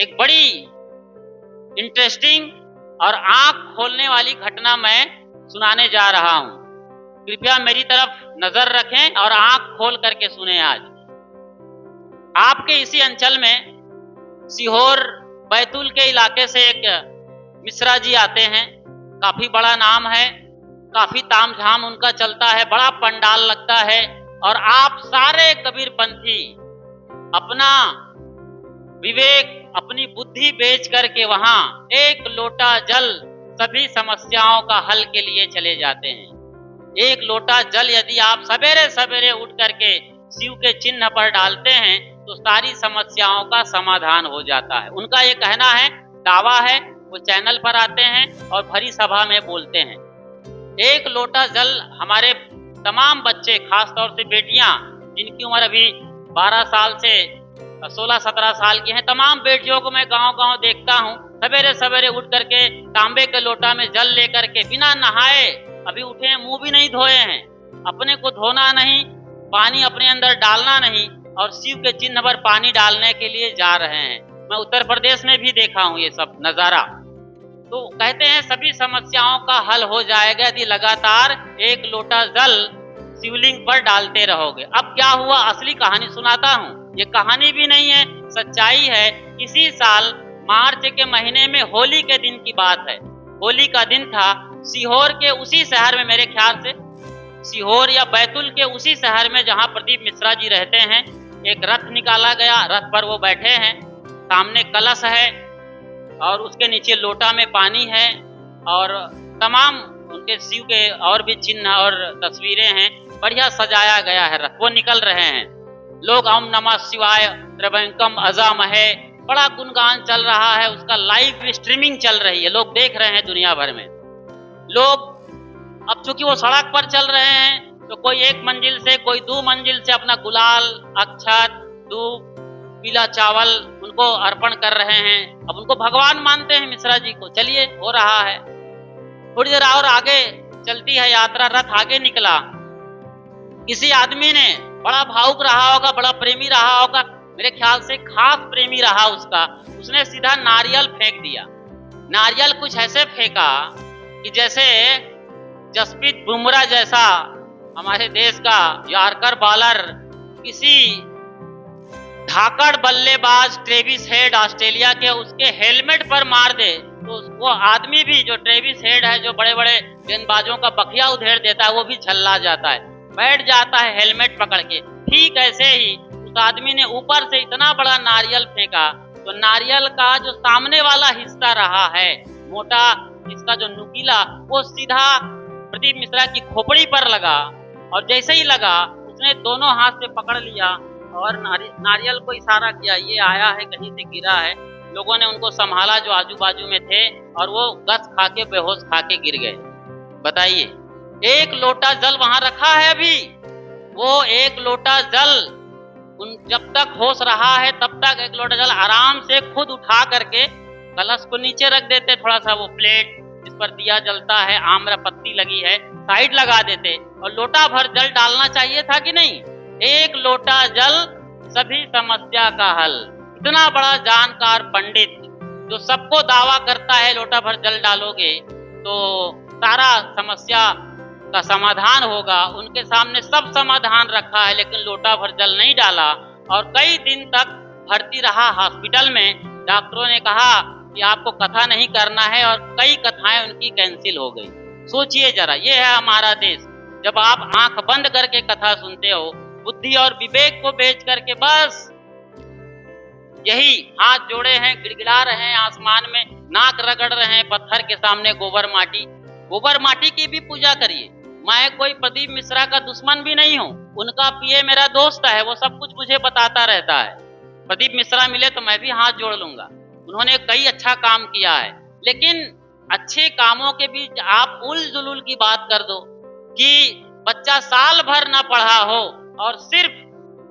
एक बड़ी इंटरेस्टिंग और आंख खोलने वाली घटना मैं सुनाने जा रहा हूं। कृपया मेरी तरफ नजर रखें और आंख खोल करके सुने। आज आपके इसी अंचल में सीहोर बैतूल के इलाके से एक मिश्रा जी आते हैं। काफी बड़ा नाम है, काफी तामझाम उनका चलता है, बड़ा पंडाल लगता है और आप सारे कबीरपंथी अपना विवेक, अपनी बुद्धि बेच करके वहां एक लोटा जल सभी समस्याओं का हल के लिए चले जाते हैं। एक लोटा जल यदि आप सवेरे सवेरे उठ करके शिव के चिन्ह पर डालते हैं तो सारी समस्याओं का समाधान हो जाता है। उनका ये कहना है, दावा है, वो चैनल पर आते हैं और भरी सभा में बोलते हैं। एक लोटा जल हमारे तमाम बच्चे, खासतौर से बेटियां जिनकी उम्र अभी 12 साल से 16-17 साल की हैं, तमाम बेटियों को मैं गांव-गांव देखता हूं। सवेरे सवेरे उठ करके तांबे के लोटा में जल लेकर के बिना नहाए, अभी उठे हैं, मुंह भी नहीं धोए हैं, अपने को धोना नहीं, पानी अपने अंदर डालना नहीं और शिव के चिन्ह पर पानी डालने के लिए जा रहे हैं। मैं उत्तर प्रदेश में भी देखा हूं ये सब नजारा। तो कहते हैं सभी समस्याओं का हल हो जाएगा यदि लगातार एक लोटा जल शिवलिंग पर डालते रहोगे। अब क्या हुआ, असली कहानी सुनाता हूं। ये कहानी भी नहीं है, सच्चाई है। इसी साल मार्च के महीने में होली के दिन की बात है। होली का दिन था। सीहोर के उसी शहर में, मेरे ख्याल से सीहोर या बैतूल के उसी शहर में जहां प्रदीप मिश्रा जी रहते हैं, एक रथ निकाला गया। रथ पर वो बैठे हैं, सामने कलश है और उसके नीचे लोटा में पानी है और तमाम उनके शिव के और भी चिन्ह और तस्वीरें हैं। बढ़िया सजाया गया है रथ। वो निकल रहे हैं, लोग ओम नमः शिवाय त्र्यंबकम अजामहे, बड़ा गुणगान चल रहा है, उसका लाइव स्ट्रीमिंग चल रही है, लोग देख रहे हैं दुनिया भर में। लोग अब चूंकि वो सड़क पर चल रहे हैं तो कोई एक मंजिल से, कोई 2 मंजिल से अपना गुलाल, अक्षत, धूप, पीला चावल उनको अर्पण कर रहे हैं। अब उनको भगवान मानते हैं मिश्रा जी को। चलिए, हो रहा है। थोड़ी देर और आगे चलती है यात्रा, रथ आगे निकला। किसी आदमी ने, बड़ा भावुक रहा होगा, बड़ा प्रेमी रहा होगा, मेरे ख्याल से खास प्रेमी रहा उसका, उसने सीधा नारियल फेंक दिया। नारियल कुछ ऐसे फेंका कि जैसे जसप्रीत बुमराह जैसा हमारे देश का यॉर्कर बॉलर किसी धाकड़ बल्लेबाज ट्रेविस हेड ऑस्ट्रेलिया के, उसके हेलमेट पर मार दे तो वो आदमी भी, जो ट्रेविस हेड है, जो बड़े बड़े गेंदबाजों का बखिया उधेड़ देता है, वो भी झल्ला जाता है, बैठ जाता है हेलमेट पकड़ के। ठीक ऐसे ही उस आदमी ने ऊपर से इतना बड़ा नारियल फेंका तो नारियल का जो सामने वाला हिस्सा रहा है, मोटा हिस्सा जो नुकीला, वो सीधा प्रदीप मिश्रा की खोपड़ी पर लगा और जैसे ही लगा उसने दोनों हाथ से पकड़ लिया और नारियल को इशारा किया, ये आया है, कहीं से गिरा है। लोगों ने उनको संभाला जो आजू बाजू में थे और वो गस खा के, बेहोश खा के गिर गए। बताइए, एक लोटा जल वहां रखा है अभी। वो एक लोटा जल जब तक होश रहा है तब तक एक लोटा जल आराम से खुद उठा करके कलश को नीचे रख देते, थोड़ा सा वो प्लेट जिस पर दिया जलता है, आम्र पत्ती लगी है, साइड लगा देते और लोटा भर जल डालना चाहिए था कि नहीं। एक लोटा जल सभी समस्या का हल। इतना बड़ा जानकार पंडित जो सबको दावा करता है लोटा भर जल डालोगे तो सारा समस्या का समाधान होगा, उनके सामने सब समाधान रखा है लेकिन लोटा भर जल नहीं डाला और कई दिन तक भर्ती रहा हॉस्पिटल में। डॉक्टरों ने कहा कि आपको कथा नहीं करना है और कई कथाएं उनकी कैंसिल हो गई। सोचिए जरा, ये है हमारा देश। जब आप आंख बंद करके कथा सुनते हो, बुद्धि और विवेक को बेच करके बस यही हाथ जोड़े हैं, गिड़गिड़ा रहे हैं आसमान में, नाक रगड़ रहे हैं पत्थर के सामने, गोबर माटी की भी पूजा करिए। मैं कोई प्रदीप मिश्रा का दुश्मन भी नहीं हूँ, उनका पीए मेरा दोस्त है, वो सब कुछ मुझे बताता रहता है। प्रदीप मिश्रा मिले तो मैं भी हाथ जोड़ लूंगा, उन्होंने कई अच्छा काम किया है। लेकिन अच्छे कामों के बीच आप उल जुलूल की बात कर दो कि बच्चा साल भर न पढ़ा हो और सिर्फ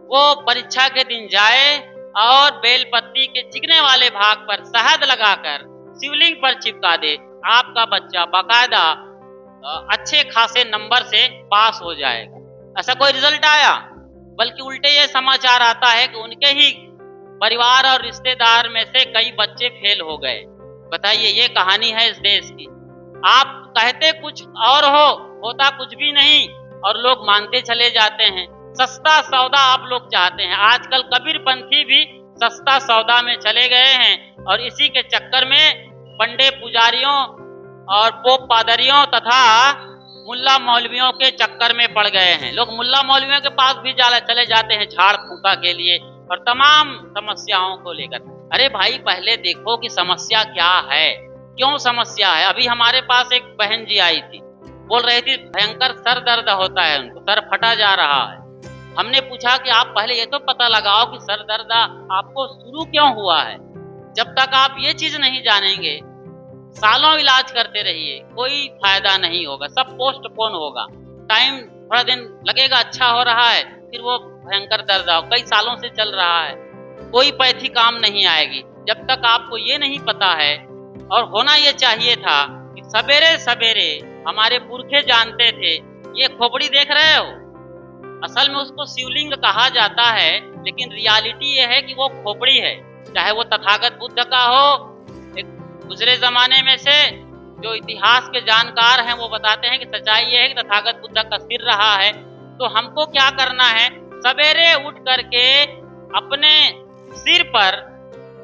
वो परीक्षा के दिन जाए और बेलपत्ती के चिकने वाले भाग पर शहद लगाकर शिवलिंग पर चिपका दे, आपका बच्चा बाकायदा अच्छे खासे नंबर से पास हो जाएगा। ऐसा कोई रिजल्ट आया? बल्कि उल्टे ये समाचार आता है कि उनके ही परिवार और रिश्तेदार में से कई बच्चे फेल हो गए। बताइए, ये कहानी है इस देश की। आप कहते कुछ और हो, होता कुछ भी नहीं, और लोग मानते चले जाते हैं। सस्ता सौदा आप लोग चाहते हैं। आजकल कबीरपंथी भी सस्ता सौदा में चले गए हैं और इसी के चक्कर में पंडे पुजारियों और पोप पादरियों तथा मुल्ला मौलवियों के चक्कर में पड़ गए हैं। लोग मुल्ला मौलवियों के पास भी चले जाते हैं झाड़ फूंका के लिए और तमाम समस्याओं को लेकर। अरे भाई, पहले देखो कि समस्या क्या है, क्यों समस्या है। अभी हमारे पास एक बहन जी आई थी, बोल रही थी भयंकर सर दर्द होता है उनको, सर फटा जा रहा है। हमने पूछा कि आप पहले ये तो पता लगाओ कि सर दर्द आपको शुरू क्यों हुआ है। जब तक आप ये चीज नहीं जानेंगे, सालों इलाज करते रहिए, कोई फायदा नहीं होगा, सब पोस्टपोन होगा। टाइम थोड़ा दिन लगेगा, अच्छा हो रहा है, फिर वो भयंकर दर्द कई सालों से चल रहा है, कोई पैथी काम नहीं आएगी। जब तक आपको ये नहीं पता है, और होना ये चाहिए था कि सवेरे सवेरे हमारे पुरखे जानते थे। ये खोपड़ी देख रहे हो, असल में उसको शिवलिंग कहा जाता है, लेकिन रियलिटी ये है कि वो खोपड़ी है। चाहे वो तथागत बुद्ध का हो, एक दूसरे जमाने में से जो इतिहास के जानकार हैं वो बताते हैं कि सच्चाई ये है कि तथागत बुद्ध का सिर रहा है। तो हमको क्या करना है, सवेरे उठ करके अपने सिर पर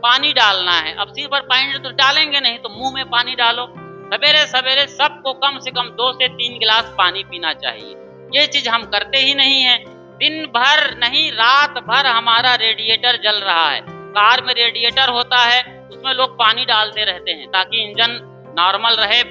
पानी डालना है। अब सिर पर पानी तो डालेंगे नहीं, तो मुंह में पानी डालो। सवेरे सवेरे सबको कम से कम 2 से 3 गिलास पानी पीना चाहिए। ये चीज हम करते ही नहीं है। दिन भर नहीं, रात भर हमारा रेडिएटर जल रहा है। कार में रेडिएटर होता है, उसमें लोग पानी डालते रहते हैं ताकि इंजन नॉर्मल रहे,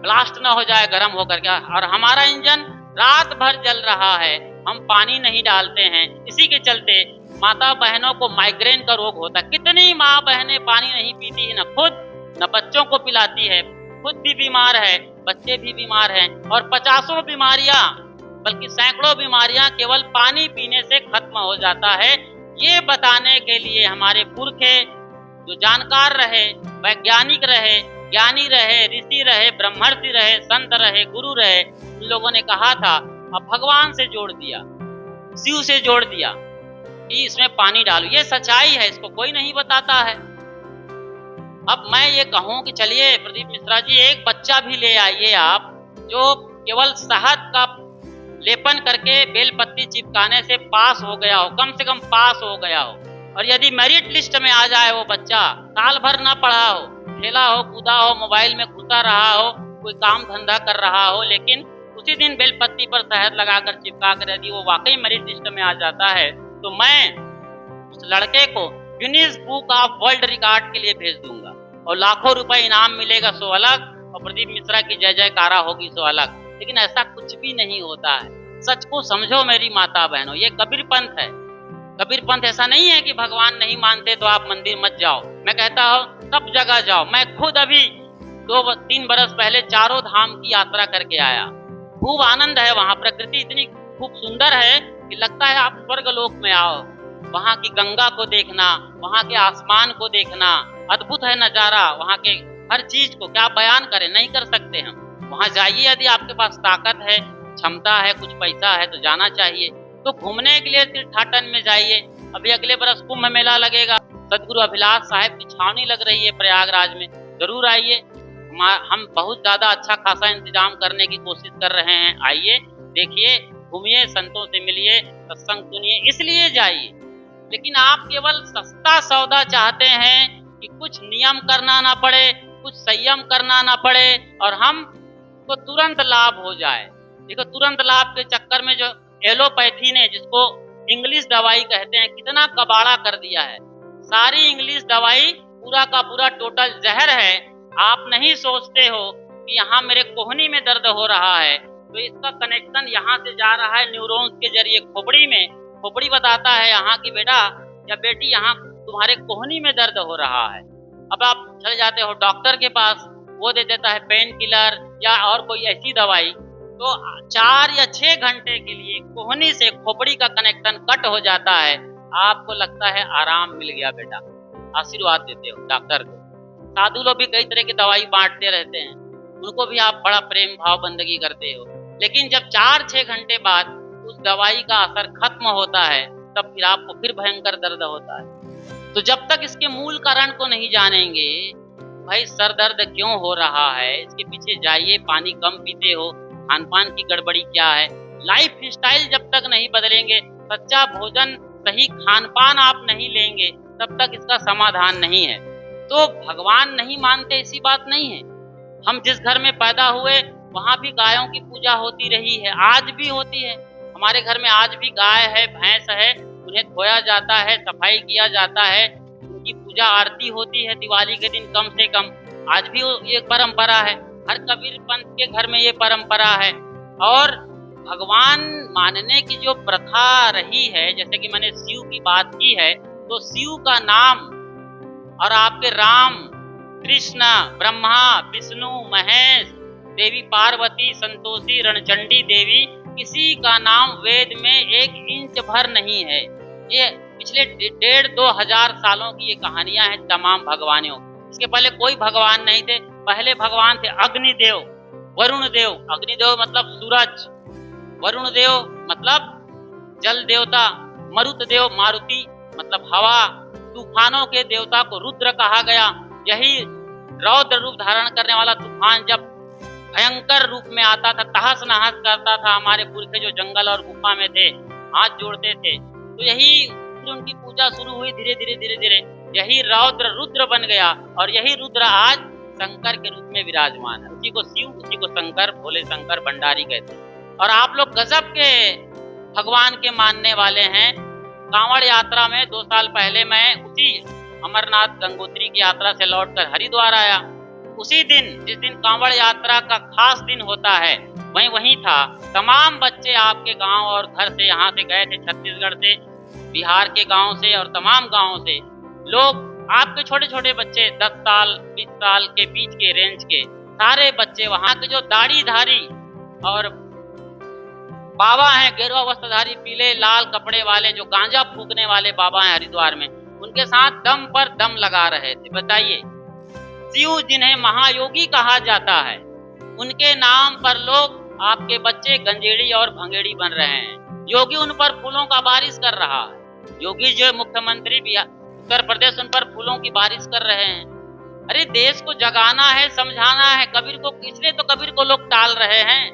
ब्लास्ट ना हो जाए गर्म होकर के। और हमारा इंजन रात भर जल रहा है, हम पानी नहीं डालते हैं। इसी के चलते माता बहनों को माइग्रेन का रोग होता है। कितनी माँ बहनें पानी नहीं पीती है, न खुद न बच्चों को पिलाती है, खुद भी बीमार है, बच्चे भी बीमार हैं। और 50 बीमारियां, बल्कि सैकड़ों बीमारियां केवल पानी पीने से खत्म हो जाता है। ये बताने के लिए हमारे पुरखे जो जानकार रहे, वैज्ञानिक रहे, ज्ञानी रहे, ऋषि रहे, ब्रह्मर्षि रहे, संत रहे, गुरु रहे, उन लोगों ने कहा था, अब भगवान से जोड़ दिया, शिव से जोड़ दिया कि इसमें पानी डालो। ये सच्चाई है, इसको कोई नहीं बताता है। अब मैं ये कहूं कि चलिए प्रदीप मिश्रा जी, एक बच्चा भी ले आइए आप, जो केवल शहद का लेपन करके बेलपत्ती चिपकाने से पास हो गया हो, कम से कम पास हो गया हो। और यदि मेरिट लिस्ट में आ जाए वो बच्चा, साल भर ना पढ़ा हो, खेला हो, कूदा हो, मोबाइल में घुसा रहा हो, कोई काम धंधा कर रहा हो, लेकिन उसी दिन बेलपत्ती पर शहद लगाकर चिपका कर यदि वो वाकई मेरिट लिस्ट में आ जाता है, तो मैं उस लड़के को Guinness book of world record के लिए भेज दूंगा और लाखों रुपए इनाम मिलेगा, सो अलग, और प्रदीप मिश्रा की जय जयकारा होगी, सो अलग। लेकिन ऐसा कुछ भी नहीं होता है। सच को समझो मेरी माता बहनों, ये कबीर पंथ है। कबीर पंथ ऐसा नहीं है कि भगवान नहीं मानते तो आप मंदिर मत जाओ। मैं कहता हूँ सब जगह जाओ। मैं खुद अभी 2-3 बरस पहले चारों धाम की यात्रा करके आया। खूब आनंद है वहाँ, प्रकृति इतनी खूब सुंदर है कि लगता है आप स्वर्ग लोक में आओ। वहाँ की गंगा को देखना, वहाँ के आसमान को देखना, अद्भुत है नजारा। वहाँ के हर चीज को क्या बयान करें, नहीं कर सकते हम। वहाँ जाइए, यदि आपके पास ताकत है, क्षमता है, कुछ पैसा है तो जाना चाहिए। तो घूमने के लिए तीर्थाटन में जाइए। अभी अगले बरस कुंभ मेला लगेगा, सदगुरु अभिलाष साहेब की छावनी लग रही है प्रयागराज में, जरूर आइए। हम बहुत ज्यादा अच्छा खासा इंतजाम करने की कोशिश कर रहे हैं। आइए, देखिए, घूमिए, संतों से मिलिए, सत्संग सुनिए, इसलिए जाइए। लेकिन आप केवल सस्ता सौदा चाहते हैं कि कुछ नियम करना ना पड़े, कुछ संयम करना ना पड़े और हम को तुरंत लाभ हो जाए। देखो, तुरंत लाभ के चक्कर में जो एलोपैथी ने, जिसको इंग्लिश दवाई कहते हैं, कितना कबाड़ा कर दिया है। सारी इंग्लिश दवाई पूरा का पूरा टोटल जहर है। आप नहीं सोचते हो कि यहाँ मेरे कोहनी में दर्द हो रहा है, तो इसका कनेक्शन यहाँ से जा रहा है न्यूरॉन्स के जरिए खोपड़ी में। खोपड़ी बताता है यहाँ की बेटा या बेटी, यहाँ तुम्हारे कोहनी में दर्द हो रहा है। अब आप चले जाते हो डॉक्टर के पास, वो दे देता है पेन किलर या और कोई ऐसी दवाई, तो 4 या 6 घंटे के लिए कोहनी से खोपड़ी का कनेक्शन कट हो जाता है। आपको लगता है आराम मिल गया बेटा, आशीर्वाद देते हो डॉक्टर को। साधु लोग भी कई तरह की दवाई बांटते रहते हैं, उनको भी आप बड़ा प्रेम भाव बंदगी करते हो। लेकिन जब 4-6 घंटे बाद उस दवाई का असर खत्म होता है, तब फिर आपको फिर भयंकर दर्द होता है। तो जब तक इसके मूल कारण को नहीं जानेंगे, भाई सर दर्द क्यों हो रहा है, इसके पीछे जाइए, पानी कम पीते हो, खान पान की गड़बड़ी क्या है, लाइफ स्टाइल जब तक नहीं बदलेंगे, सच्चा भोजन सही खान पान आप नहीं लेंगे, तब तक इसका समाधान नहीं है। तो भगवान नहीं मानते ऐसी बात नहीं है। हम जिस घर में पैदा हुए वहां भी गायों की पूजा होती रही है, आज भी होती है। हमारे घर में आज भी गाय है, भैंस है, उन्हें धोया जाता है, सफाई किया जाता है, उनकी पूजा आरती होती है दिवाली के दिन कम से कम। आज भी ये परंपरा है, हर कबीर पंथ के घर में ये परंपरा है। और भगवान मानने की जो प्रथा रही है, जैसे कि मैंने शिव की बात की है, तो शिव का नाम और आपके राम, कृष्ण, ब्रह्मा, विष्णु, महेश, देवी पार्वती, संतोषी, रणचंडी देवी, किसी का नाम वेद में 1 इंच भर नहीं है। ये पिछले 1,500-2,000 सालों की ये कहानियां हैं तमाम भगवानों। इसके पहले कोई भगवान नहीं थे। पहले भगवान थे अग्निदेव, वरुण देव। अग्निदेव मतलब सूरज, वरुण देव मतलब जल देवता, मरुत देव मारुति मतलब हवा, तूफानों के देवता को रुद्र कहा गया। यही रौद्र रूप धारण करने वाला तूफान जब भयंकर रूप में आता था, तहस नहस करता था, हमारे पुरखे जो जंगल और गुफा में थे हाथ जोड़ते थे, तो यही उनकी पूजा शुरू हुई धीरे धीरे। यही रौद्र रुद्र बन गया और यही रुद्र आज शंकर के रूप में विराजमान है। उसी को शिव, उसी को शंकर, भोले शंकर भंडारी कहते हैं। और आप लोग गजब के भगवान के मानने वाले हैं। कांवड़ यात्रा में 2 साल पहले मैं उसी अमरनाथ गंगोत्री की यात्रा से लौटकर हरिद्वार आया। उसी दिन, जिस दिन कांवड़ यात्रा का खास दिन होता है, वहीं था। तमाम बच्चे आपके गांव और घर से, यहाँ से गए थे, छत्तीसगढ़ से, बिहार के गांव से और तमाम गांवों से लोग, आपके छोटे छोटे बच्चे 10 साल 20 साल के बीच के रेंज के सारे बच्चे, वहां के जो दाढ़ीधारी और बाबा हैं, गेरुआ वस्त्रधारी, पीले लाल कपड़े वाले, जो गांजा फूकने वाले बाबा हैं हरिद्वार में, उनके साथ दम पर दम लगा रहे थे। बताइए, शिव जिन्हें महायोगी कहा जाता है, उनके नाम पर लोग, आपके बच्चे गंजेड़ी और भंगेड़ी बन रहे हैं। योगी उन पर फूलों का बारिश कर रहा है। योगी जो मुख्यमंत्री उत्तर प्रदेश, उन पर फूलों की बारिश कर रहे हैं। अरे देश को जगाना है, समझाना है कबीर को, इसलिए तो कबीर को लोग टाल रहे हैं।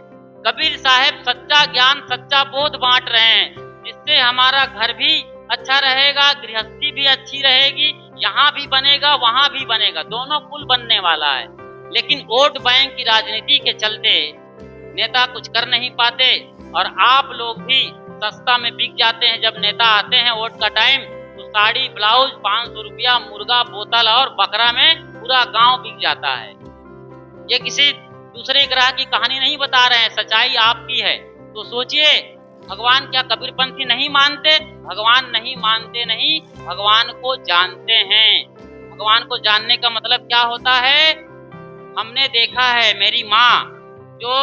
कबीर साहब सच्चा ज्ञान, सच्चा बोध बांट रहे हैं, जिससे हमारा घर भी अच्छा रहेगा, गृहस्थी भी अच्छी रहेगी, यहाँ भी बनेगा वहां भी बनेगा, दोनों पुल बनने वाला है। लेकिन वोट बैंक की राजनीति के चलते नेता कुछ कर नहीं पाते और आप लोग भी सस्ता में बिक जाते हैं। जब नेता आते हैं वोट का टाइम, तो साड़ी, ब्लाउज 500 रुपया, मुर्गा, बोतल और बकरा में पूरा गांव बिक जाता है। ये किसी दूसरे ग्रह की कहानी नहीं बता रहे हैं, सच्चाई आपकी है। तो सोचिए, भगवान क्या कबीरपंथी नहीं मानते? भगवान नहीं मानते नहीं, भगवान को जानते हैं। भगवान को जानने का मतलब क्या होता है? हमने देखा है, मेरी माँ जो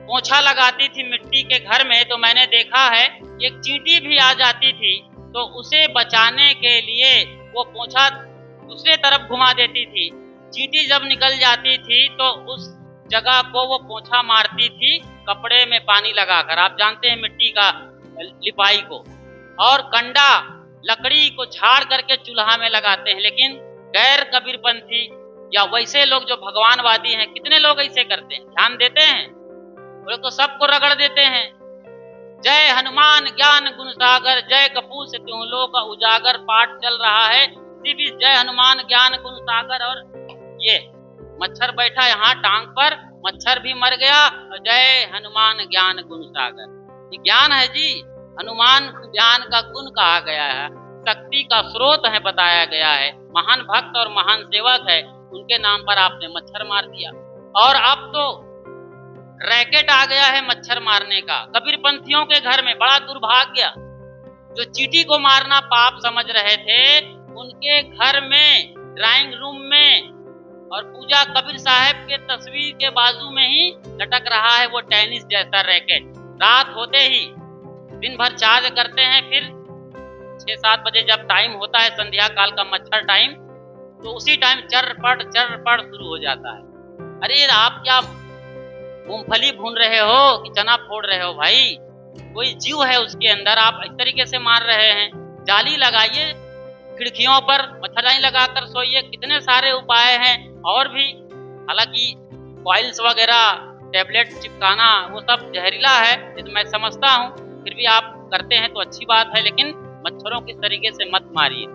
पोछा लगाती थी मिट्टी के घर में, तो मैंने देखा है एक चींटी भी आ जाती थी, तो उसे बचाने के लिए वो पोछा दूसरे तरफ घुमा देती थी। चींटी जब निकल जाती थी तो उस जगह को वो पोछा मारती थी कपड़े में पानी लगाकर। आप जानते हैं मिट्टी का लिपाई को। और कंडा, लकड़ी को झाड़ करके चूल्हा में लगाते हैं। लेकिन गैर कबीरपंथी या वैसे लोग जो भगवानवादी हैं, कितने लोग ऐसे करते हैं? ध्यान देते हैं? वो लोग तो सबको रगड़ देते हैं। जय हनुमान ज्ञान गुण सागर, जय कपूर से त्यों लोक उजागर पाठ चल रहा है। भी जय हनुमान ज्ञान गुण सागर, और ये मच्छर बैठा यहाँ टांग पर, मच्छर भी मर गया, और जय हनुमान ज्ञान गुण सागर। ये ज्ञान है जी, हनुमान ज्ञान का गुण कहा गया है, शक्ति का स्रोत है बताया गया है, महान भक्त और महान सेवक है, उनके नाम पर आपने मच्छर मार दिया। और अब तो रैकेट आ गया है मच्छर मारने का। कबीरपंथियों के घर में बड़ा दुर्भाग्य, जो चींटी को मारना पाप समझ रहे थे, उनके घर में ड्राइंग रूम में और पूजा कबीर साहब के तस्वीर के बाजू में ही लटक रहा है वो टेनिस जैसा रैकेट। रात होते ही दिन भर चार्ज करते हैं, फिर 6-7 बजे जब टाइम होता है संध्या काल का मच्छर टाइम, तो उसी टाइम चरपट शुरू हो जाता है। अरे आप क्या मूंगफली भून रहे हो कि चना फोड़ रहे हो भाई? कोई जीव है उसके अंदर, आप इस तरीके से मार रहे हैं। जाली लगाइए, खिड़कियों पर मच्छरदानी लगाकर सोइए, कितने सारे उपाय हैं और भी। हालांकि कॉइल्स वगैरह टैबलेट चिपकाना वो सब जहरीला है, ये तो मैं समझता हूँ, फिर भी आप करते हैं तो अच्छी बात है, लेकिन मच्छरों किस तरीके से मत मारिए।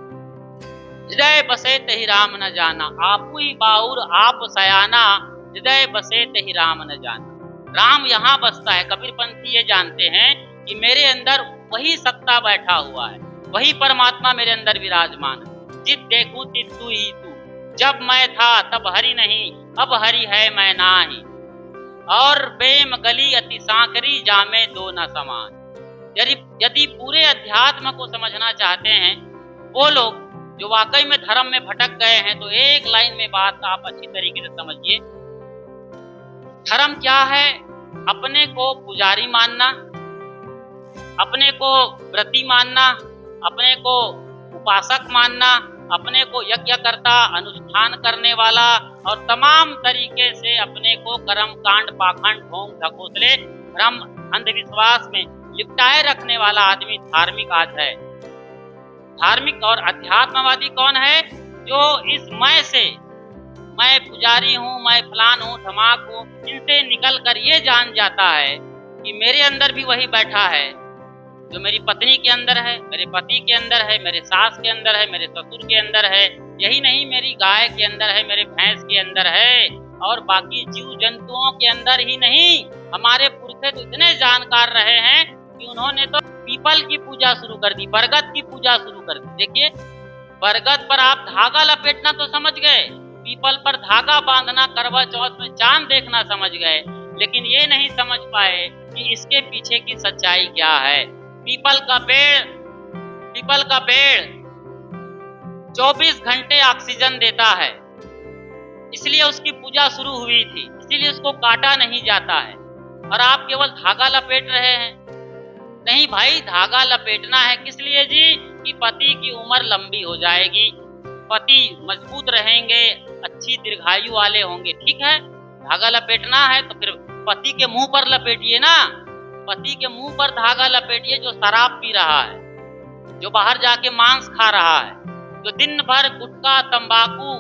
हृदय बसे तहि राम न जाना, आपू ही बाउर आप सयाना, हृदय बसे तहि राम न जाना। राम यहाँ बसता है। कबीर पंथी ये जानते हैं कि मेरे अंदर वही सत्ता बैठा हुआ है, वही परमात्मा मेरे अंदर विराजमान है। जित देखूं तित तू ही तू, जब मैं था तब हरि नहीं, अब हरि है मैं नाही, और प्रेम गली अति सांकरी, जामे दो न समान। यदि पूरे अध्यात्म को समझना चाहते हैं वो लोग जो वाकई में धर्म में भटक गए हैं, तो एक लाइन में बात आप अच्छी तरीके से समझिए। धर्म क्या है? अपने को पुजारी मानना, अपने को व्रती मानना, अपने को उपासक मानना, अपने को यज्ञ करता, अनुष्ठान करने वाला, और तमाम तरीके से अपने को कर्म कांड पाखंड ढोंग ढकोसले भ्रम अंधविश्वास में लिपटाए रखने वाला आदमी धार्मिक आज है। धार्मिक और अध्यात्मवादी कौन है? जो इस मैं से, मैं पुजारी हूँ, मैं फलान हूँ, धमाक हूँ, इनसे निकल कर ये जान जाता है कि मेरे अंदर भी वही बैठा है जो मेरी पत्नी के अंदर है, मेरे पति के अंदर है, मेरे सास के अंदर है, मेरे ससुर के अंदर है, यही नहीं मेरी गाय के अंदर है, मेरे भैंस के अंदर है, और बाकी जीव जंतुओं के अंदर ही नहीं। हमारे पुरखे तो इतने जानकार रहे हैं कि उन्होंने तो पीपल की पूजा शुरू कर दी, बरगद की पूजा शुरू कर दी। देखिए, बरगद पर आप धागा लपेटना तो समझ गए, पीपल पर धागा बांधना, करवा चौथ में चांद देखना समझ गए, लेकिन ये नहीं समझ पाए कि इसके पीछे की सच्चाई क्या है। पीपल का पेड़ 24 घंटे ऑक्सीजन देता है, इसलिए उसकी पूजा शुरू हुई थी, इसीलिए उसको काटा नहीं जाता है, और आप केवल धागा लपेट रहे हैं। नहीं भाई, धागा लपेटना है किस लिए जी? कि पति की उम्र लंबी हो जाएगी, पति मजबूत रहेंगे, अच्छी दीर्घायु वाले होंगे। ठीक है, धागा लपेटना है तो फिर पति के मुंह पर लपेटिए ना, पति के मुंह पर धागा लपेटिए जो शराब पी रहा है, जो बाहर जाके मांस खा रहा है, जो दिन भर गुटखा, तंबाकू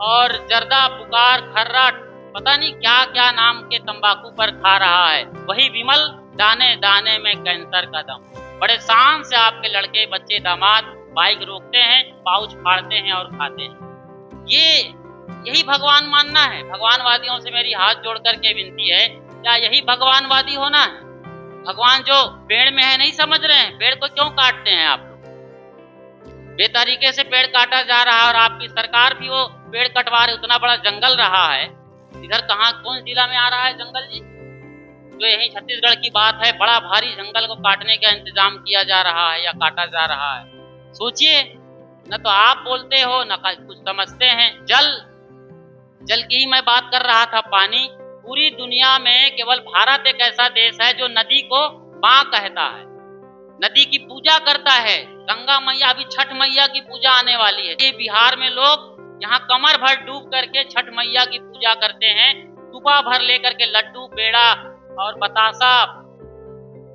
और जर्दा, पुकार, खर्रा, पता नहीं क्या क्या नाम के तंबाकू पर खा रहा है, वही विमल दाने दाने में कैंसर का दम। बड़े शान से आपके लड़के, बच्चे, दामाद बाइक रोकते हैं, पाउच फाड़ते हैं और खाते हैं। यही भगवान मानना है? भगवानवादियों से मेरी हाथ जोड़ करके विनती है, क्या यही भगवानवादी होना है? भगवान जो पेड़ में है नहीं समझ रहे हैं? पेड़ को क्यों काटते हैं आप लोग? बेतरीके से पेड़ काटा जा रहा है, और आपकी सरकार भी वो पेड़ कटवा रही, उतना बड़ा जंगल रहा है। इधर कहाँ, कौन जिला में आ रहा है जंगल जी? जो यही छत्तीसगढ़ की बात है, बड़ा भारी जंगल को काटने का इंतजाम किया जा रहा है या काटा जा रहा है। सोचिए, न तो आप बोलते हो न कुछ समझते हैं। जल की ही मैं बात कर रहा था। पानी, पूरी दुनिया में केवल भारत एक ऐसा देश है जो नदी को माँ कहता है, नदी की पूजा करता है। गंगा मैया, अभी छठ मैया की पूजा आने वाली है। ये बिहार में लोग यहाँ कमर भर डूब करके छठ मैया की पूजा करते हैं, सुबह भर लेकर के लड्डू, पेड़ा और बतासा,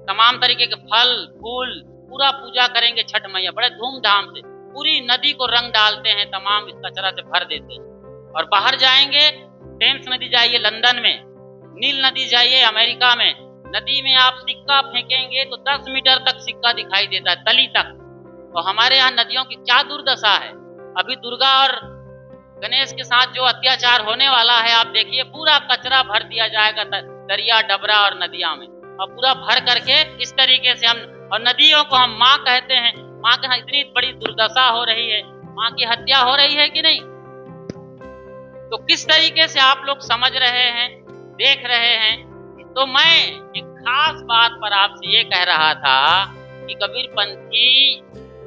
तमाम तरीके के फल फूल, पूरा पूजा करेंगे छठ मैया बड़े धूमधाम से। पूरी नदी को रंग डालते हैं, तमाम इस कचरा से भर देते हैं। और बाहर जाएंगे, टेम्स नदी जाइए लंदन में, नील नदी जाइए अमेरिका में, नदी में आप सिक्का फेंकेंगे तो 10 मीटर तक सिक्का दिखाई देता है, तली तक। तो हमारे यहाँ नदियों की क्या दुर्दशा है। अभी दुर्गा और गणेश के साथ जो अत्याचार होने वाला है, आप देखिए, पूरा कचरा भर दिया जाएगा दरिया, डबरा और नदियां में, और पूरा भर करके इस तरीके से हम, और नदियों को हम माँ कहते हैं। माँ के यहाँ इतनी बड़ी दुर्दशा हो रही है, माँ की हत्या हो रही है कि नहीं? तो किस तरीके से आप लोग समझ रहे हैं, देख रहे हैं। तो मैं एक खास बात पर आपसे ये कह रहा था कि कबीर पंथी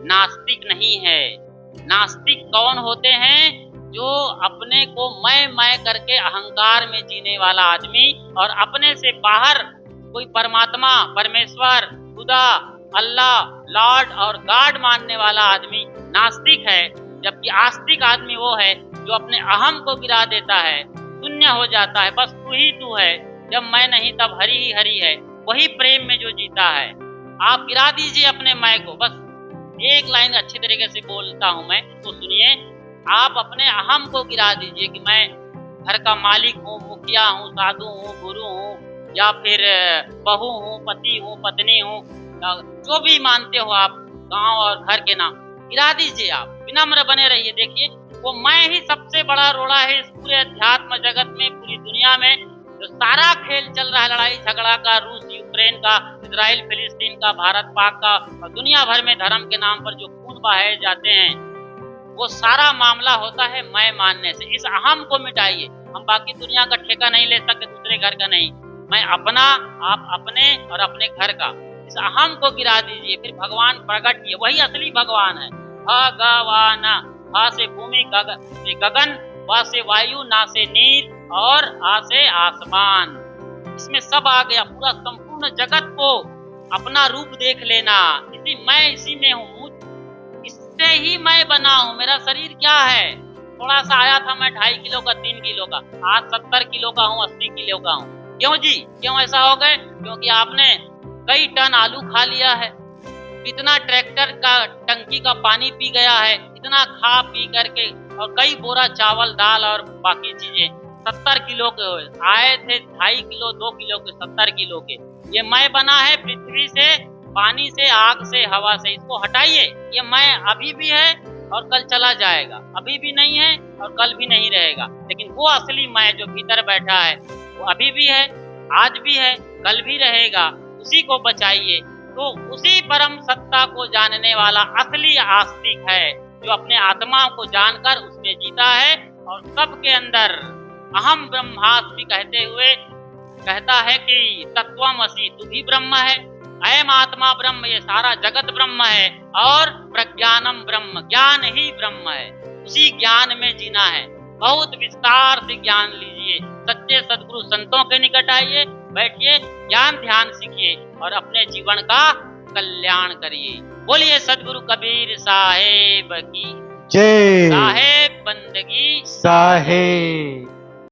नास्तिक नहीं है। नास्तिक कौन होते हैं? जो अपने को मैं करके अहंकार में जीने वाला आदमी, और अपने से बाहर कोई परमात्मा, परमेश्वर, खुदा, अल्लाह, लॉर्ड और गॉड मानने वाला आदमी नास्तिक है। जबकि आस्तिक आदमी वो है जो अपने अहम को गिरा देता है, शून्य हो जाता है, बस तू ही तू है, जब मैं नहीं तब हरि ही हरि है, वही प्रेम में जो जीता है। आप गिरा दीजिए अपने मैं को, बस एक लाइन अच्छी तरीके से बोलता हूं मैं, तो सुनिए। आप अपने अहम को गिरा दीजिए कि मैं घर का मालिक हूँ, मुखिया हूँ, साधु हूँ, गुरु हूँ, या फिर बहू हूँ, पति हूँ, पत्नी हूँ, जो भी मानते हो आप, गांव और घर के नाम गिरा दीजिए। आप विनम्र बने रहिए। देखिए, वो मैं ही सबसे बड़ा रोड़ा है इस पूरे अध्यात्म जगत में, पूरी दुनिया में। जो सारा खेल चल रहा है, लड़ाई झगड़ा का, रूस यूक्रेन का, इजराइल फिलिस्तीन का, भारत पाक का, और दुनिया भर में धर्म के नाम पर जो खून बहाए जाते हैं, वो सारा मामला होता है मैं मानने से। इस अहम को मिटाइए। हम बाकी दुनिया का ठेका नहीं ले सकते, दूसरे घर का नहीं। मैं अपना, आप अपने और अपने घर का, इस अहम को गिरा दीजिए। फिर भगवान प्रकट, ये वही असली भगवान है। भगवान, भा से भूमि, गगन, वा से वायु, ना से नीर, और आ से आसमान। इसमें सब आ गया। पूरा संपूर्ण जगत को अपना रूप देख लेना। इसी में हूँ, इससे ही मैं बना हूँ। मेरा शरीर क्या है? थोड़ा सा आया था मैं 2.5 किलो का, 3 किलो का, आज 70 किलो का हूँ, 80 किलो का हूँ। क्यों जी? क्यों ऐसा हो गए? क्योंकि आपने कई टन आलू खा लिया है, कितना ट्रैक्टर का टंकी का पानी पी गया है, इतना खा पी करके, और कई बोरा चावल, दाल और बाकी चीजें। 70 किलो के हुए, आए थे 2.5 किलो, 2 किलो के, 70 किलो के। ये मैं बना है पृथ्वी से, पानी से, आग से, हवा से। इसको हटाइए। ये मैं अभी भी है और कल चला जाएगा, अभी भी नहीं है और कल भी नहीं रहेगा। लेकिन वो असली मैं जो भीतर बैठा है, वो अभी भी है, आज भी है, कल भी रहेगा। उसी को बचाइए। तो उसी परम सत्ता को जानने वाला असली आस्तिक है, जो अपने आत्मा को जानकर उसमें जीता है, और सबके अंदर अहम ब्रह्मास्मि कहते हुए कहता है कि तत्वमसि, तू भी ब्रह्म है, अयम आत्मा ब्रह्म, ये सारा जगत ब्रह्म है, और प्रज्ञानम ब्रह्म, ज्ञान ही ब्रह्म है। उसी ज्ञान में जीना है। बहुत विस्तार से ज्ञान लीजिए। सच्चे सद्गुरु संतों के निकट आइए, बैठिए, ज्ञान ध्यान सीखिए और अपने जीवन का कल्याण करिए। बोलिए सद्गुरु कबीर साहेब की जय। साहेब बंदगी साहेब।